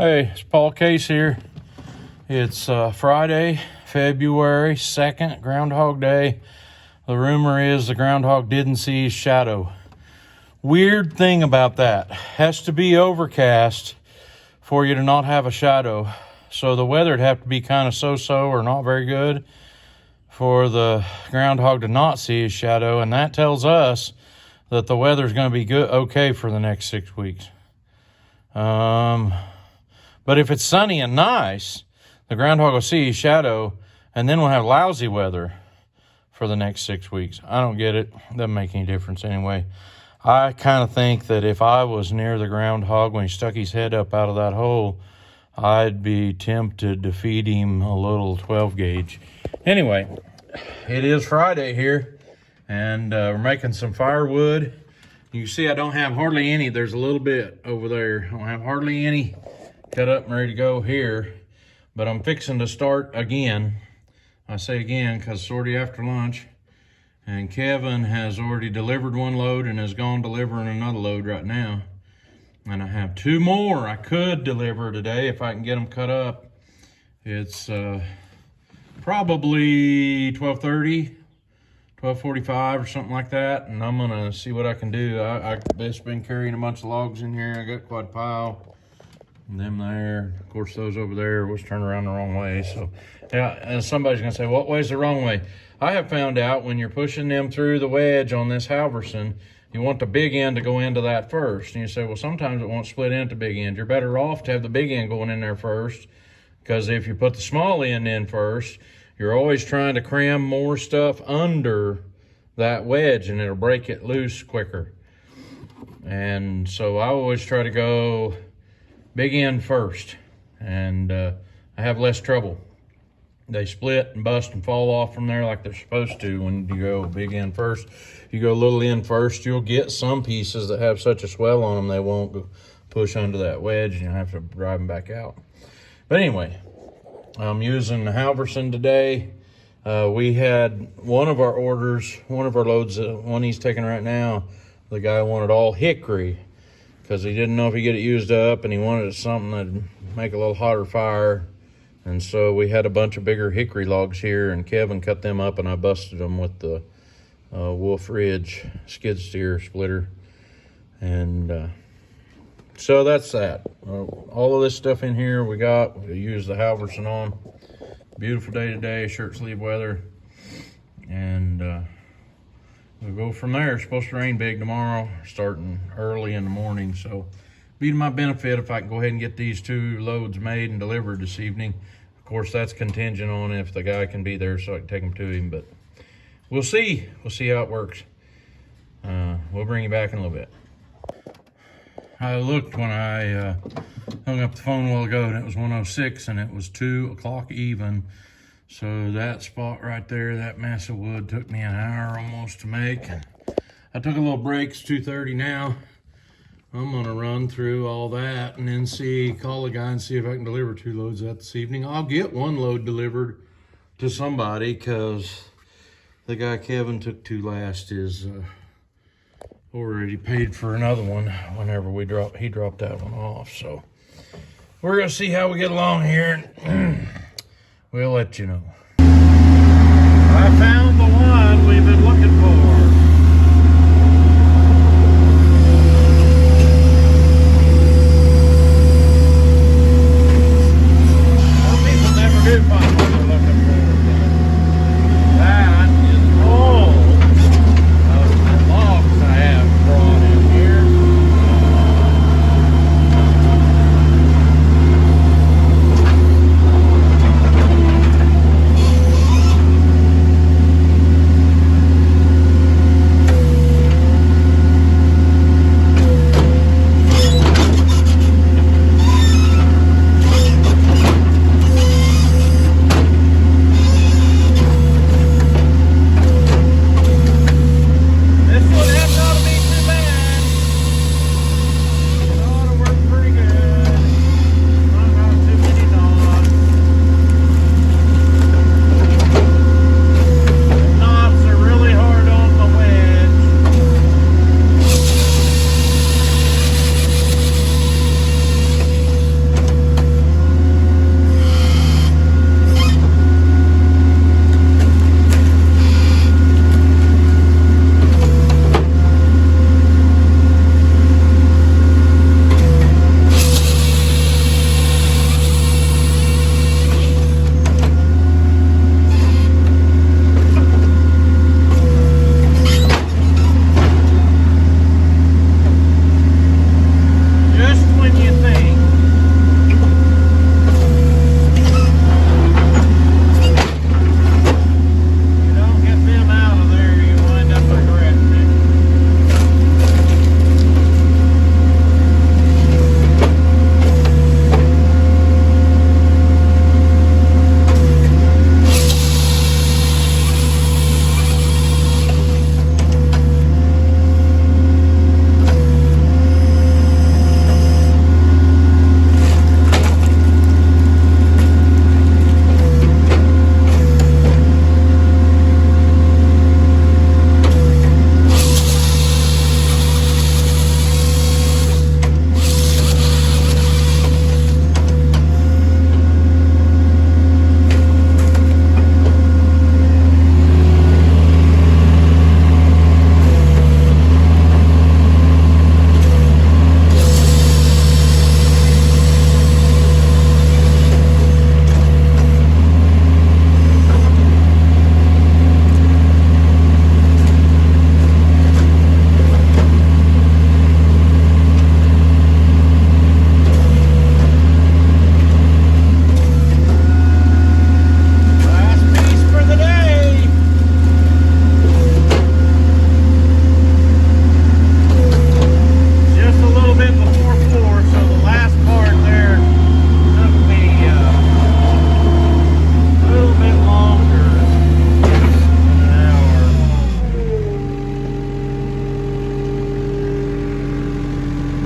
Hey, it's Paul Case here. It's Friday, February 2nd, Groundhog Day. The rumor is the groundhog didn't see his shadow. Weird thing about that. Has to be overcast for you to not have a shadow. So the weather would have to be kind of so-so or not very good for the groundhog to not see his shadow. And that tells us that the weather's going to be good, okay for the next 6 weeks. But if it's sunny and nice, the groundhog will see his shadow, and then we'll have lousy weather for the next 6 weeks. I don't get it. Doesn't make any difference anyway. I kind of think that if I was near the groundhog when he stuck his head up out of that hole, I'd be tempted to feed him a little 12 gauge. Anyway, it is Friday here, and we're making some firewood. You can see I don't have hardly any. There's a little bit over there. I don't have hardly any cut up and ready to go here, but I'm fixing to start again. I say again because it's already after lunch, and Kevin has already delivered one load and is gone delivering another load right now. And I have two more I could deliver today if I can get them cut up. It's probably 12:30, 12:45 or something like that, and I'm gonna see what I can do. I've just been carrying a bunch of logs in here. I got quite a pile. And them there, of course, those over there was turned around the wrong way. So, yeah, and somebody's gonna say, what way's the wrong way? I have found out when you're pushing them through the wedge on this Halverson, you want the big end to go into that first. And you say, well, sometimes it won't split into big end. You're better off to have the big end going in there first, because if you put the small end in first, you're always trying to cram more stuff under that wedge and it'll break it loose quicker. And so I always try to go big end first, and I have less trouble. They split and bust and fall off from there like they're supposed to when you go big end first. If you go little end first, you'll get some pieces that have such a swell on them they won't go push under that wedge, and you'll have to drive them back out. But anyway, I'm using the Halverson today. We had one of our orders, one of our loads, one he's taking right now, the guy wanted all hickory because he didn't know if he'd get it used up, and he wanted something that'd make a little hotter fire. And so we had a bunch of bigger hickory logs here, and Kevin cut them up, and I busted them with the Wolf Ridge skid steer splitter. And so that's that. All of this stuff in here we use the Halverson on. Beautiful day today, shirt sleeve weather. And we'll go from there. It's supposed to rain big tomorrow, starting early in the morning. So be to my benefit if I can go ahead and get these two loads made and delivered this evening. Of course, that's contingent on if the guy can be there so I can take them to him, but we'll see. We'll see how it works. We'll bring you back in a little bit. I looked when I hung up the phone a while ago, and it was 1:06, and it was 2 o'clock even. So that spot right there, that mass of wood, took me an hour almost to make. And I took a little break. It's 2:30 now. I'm gonna run through all that and then call the guy and see if I can deliver 2 loads that this evening. I'll get 1 load delivered to somebody because the guy Kevin took 2 last is already paid for another one whenever he dropped that one off. So we're gonna see how we get along here, and we'll let you know. I found the one we've been looking for.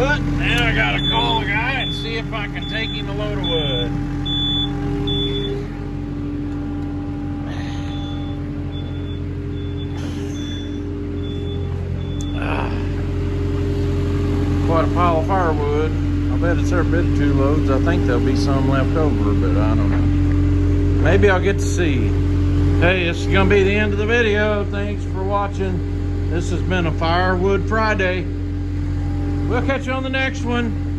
But now I gotta call a guy and see if I can take him a load of wood. Quite a pile of firewood. I bet it's every bit of 2 loads. I think there'll be some left over, but I don't know. Maybe I'll get to see. Hey, this is gonna be the end of the video. Thanks for watching. This has been a Firewood Friday. We'll catch you on the next one.